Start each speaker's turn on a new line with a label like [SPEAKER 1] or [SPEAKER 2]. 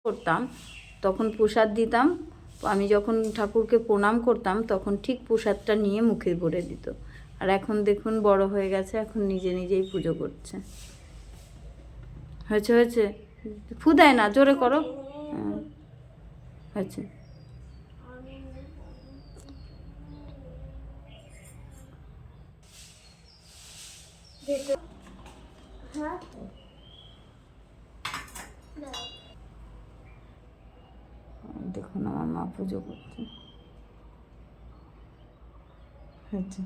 [SPEAKER 1] করতাম তখন প্রসাদ দিতাম। আমি যখন ঠাকুরকে প্রণাম করতাম তখন ঠিক প্রসাদটা নিয়ে মুখে ভরে দিত। আর এখন দেখুন বড় হয়ে গেছে, এখন নিজে নিজেই পুজো করছে। হয়েছে হয়েছে, ফু দেয় না, জোরে করো। হ্যাঁ হয়েছে। দেখুন আমার মা পুজো করছে। হয়েছে।